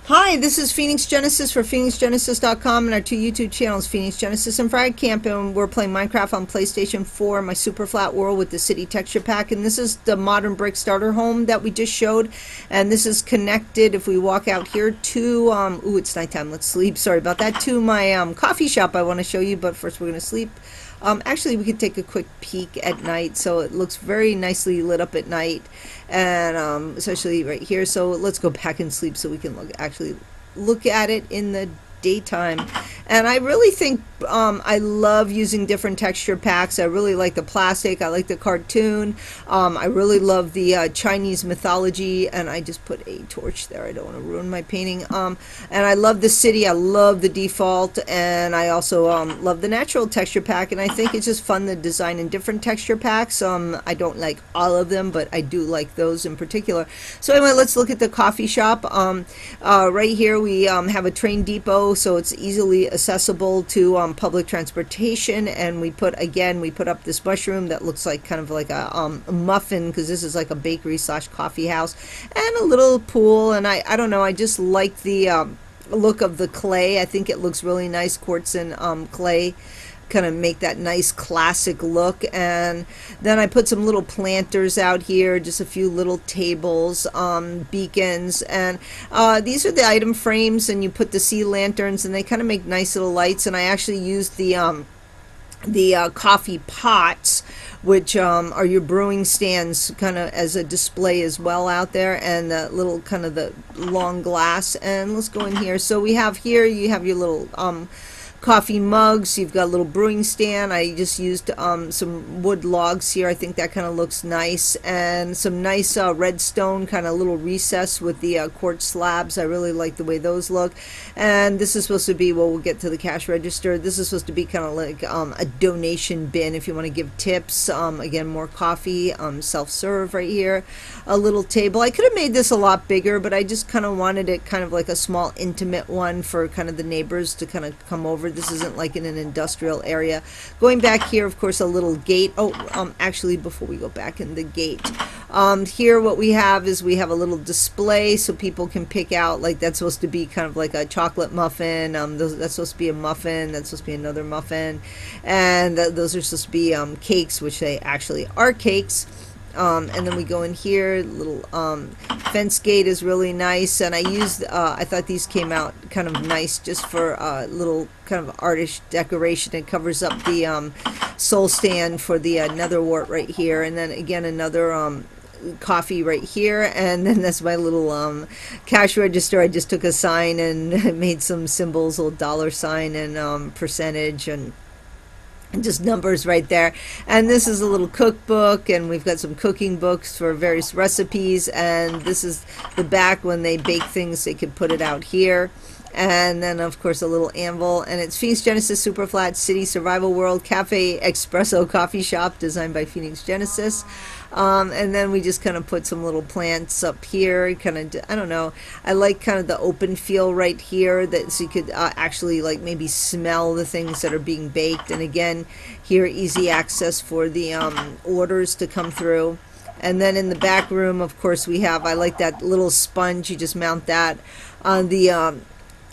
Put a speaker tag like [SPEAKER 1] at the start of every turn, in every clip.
[SPEAKER 1] Hi, this is Phoenix Genesis for PhoenixGenesis.com and our two YouTube channels, Phoenix Genesis and Frag Camp, and we're playing Minecraft on PlayStation 4, my Superflat world with the city texture pack, and this is the modern brick starter home that we just showed, and this is connected, if we walk out here, to, ooh, it's nighttime, let's sleep, sorry about that, to my coffee shop I want to show you, but first we're going to sleep. Actually, we could take a quick peek at night, so it looks very nicely lit up at night, and especially right here. So let's go back and sleep so we can actually look at it in the daytime. And I really think I love using different texture packs. I really like the plastic. I like the cartoon. I really love the Chinese mythology, and I just put a torch there. I don't want to ruin my painting. And I love the city. I love the default, and I also love the natural texture pack. And I think it's just fun to design in different texture packs. I don't like all of them, but I do like those in particular. So anyway, let's look at the coffee shop. Right here we have a train depot, so it's easily accessible to public transportation, and we put up this mushroom that looks like kind of like a muffin, because this is like a bakery slash coffee house, and a little pool. And I don't know, I just like the look of the clay. I think it looks really nice. Quartz and clay kind of make that nice classic look. And then I put some little planters out here, just a few little tables, beacons, and these are the item frames, and you put the sea lanterns, and they kind of make nice little lights. And I actually used the coffee pots, which are your brewing stands, kind of as a display as well out there, and the little kind of the long glass. And let's go in here. So we have here, you have your little coffee mugs. You've got a little brewing stand. I just used some wood logs here. I think that kind of looks nice, and some nice redstone kind of little recess with the quartz slabs. I really like the way those look. And this is supposed to be, well, we'll get to the cash register. This is supposed to be kind of like a donation bin if you want to give tips. Again, more coffee, self-serve right here. A little table. I could have made this a lot bigger, but I just kind of wanted it kind of like a small intimate one for kind of the neighbors to kind of come over. This isn't like in an industrial area. Going back here, of course, a little gate. Actually, before we go back in the gate, here what we have is we have a little display so people can pick out, like that's supposed to be kind of like a chocolate muffin. That's supposed to be a muffin. That's supposed to be another muffin. And those are supposed to be cakes, which they actually are cakes. And then we go in here, little fence gate is really nice, and I used, I thought these came out kind of nice just for little kind of artish decoration. It covers up the soul stand for the nether wart right here, and then again another coffee right here, and then that's my little cash register. I just took a sign and made some symbols, little dollar sign and percentage, and just numbers right there. And this is a little cookbook, and we've got some cooking books for various recipes, and this is the back when they bake things, they could put it out here. And then of course a little anvil, and it's Phoenix Genesis Superflat City Survival World Cafe Expresso Coffee Shop, designed by Phoenix Genesis. And then we just kind of put some little plants up here, kind of, I don't know, I like kind of the open feel right here, that so you could actually like maybe smell the things that are being baked. And again, here easy access for the orders to come through. And then in the back room, of course, we have, I like that little sponge. You just mount that on the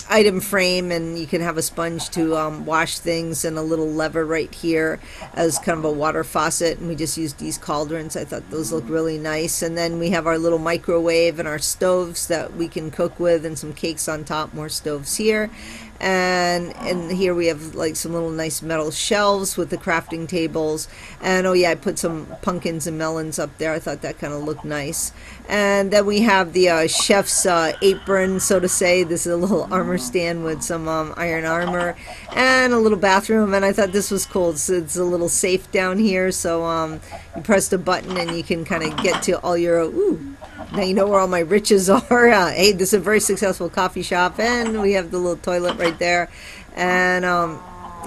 [SPEAKER 1] item frame, and you can have a sponge to wash things, and a little lever right here as kind of a water faucet. And we just used these cauldrons. I thought those look really nice. And then we have our little microwave and our stoves that we can cook with, and some cakes on top. More stoves here. And here we have like some little nice metal shelves with the crafting tables. And oh yeah, I put some pumpkins and melons up there. I thought that kind of looked nice. And then we have the chef's apron, so to say. This is a little armor stand with some iron armor, and a little bathroom. And I thought this was cool. So it's a little safe down here, so you press the button and you can kind of get to all your now you know where all my riches are. Hey, this is a very successful coffee shop, and we have the little toilet right there. And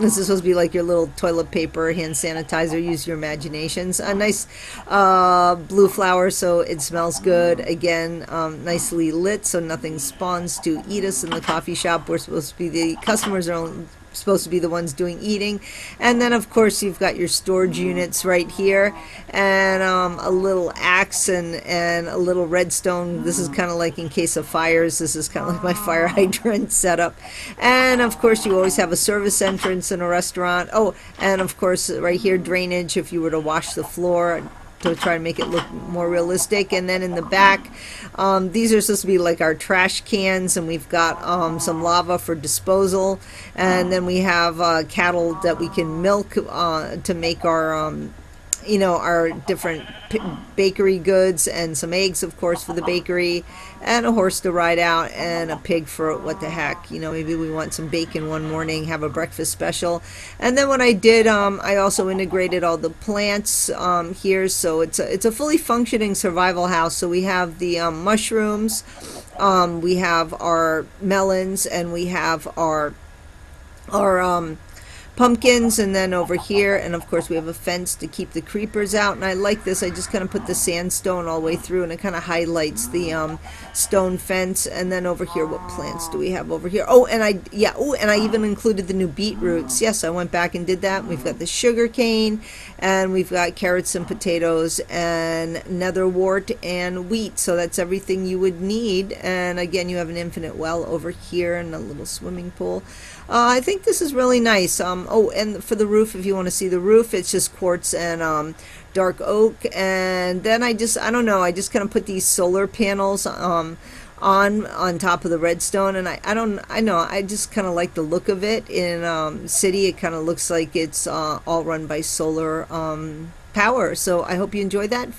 [SPEAKER 1] this is supposed to be like your little toilet paper, hand sanitizer. Use your imaginations. A nice blue flower, so it smells good. Again, nicely lit, so nothing spawns to eat us in the coffee shop. We're supposed to be, the customers are only supposed to be the ones doing eating. And then of course you've got your storage units right here, and a little axe and a little redstone. This is kind of like in case of fires. This is kind of like my fire hydrant setup. And of course you always have a service entrance in a restaurant. Oh, and of course right here, drainage if you were to wash the floor, to try to make it look more realistic. And then in the back, these are supposed to be like our trash cans, and we've got some lava for disposal, and then we have cattle that we can milk to make our our different bakery goods, and some eggs, of course, for the bakery, and a horse to ride out, and a pig for what the heck, maybe we want some bacon one morning, have a breakfast special. And then what I did, I also integrated all the plants here, so it's a fully functioning survival house. So we have the mushrooms, we have our melons, and we have our pumpkins, and then over here, and of course we have a fence to keep the creepers out. And I like this, I just kind of put the sandstone all the way through, and it kind of highlights the stone fence. And then over here, what plants do we have over here? Oh, and I even included the new beetroots. Yes, I went back and did that. We've got the sugar cane, and we've got carrots and potatoes, and netherwort and wheat. So that's everything you would need. And again, you have an infinite well over here and a little swimming pool. I think this is really nice. Oh, and for the roof, if you want to see the roof, it's just quartz and dark oak. And then I don't know, I just kind of put these solar panels on top of the redstone, and I just kind of like the look of it. In city, it kind of looks like it's all run by solar power. So I hope you enjoyed that.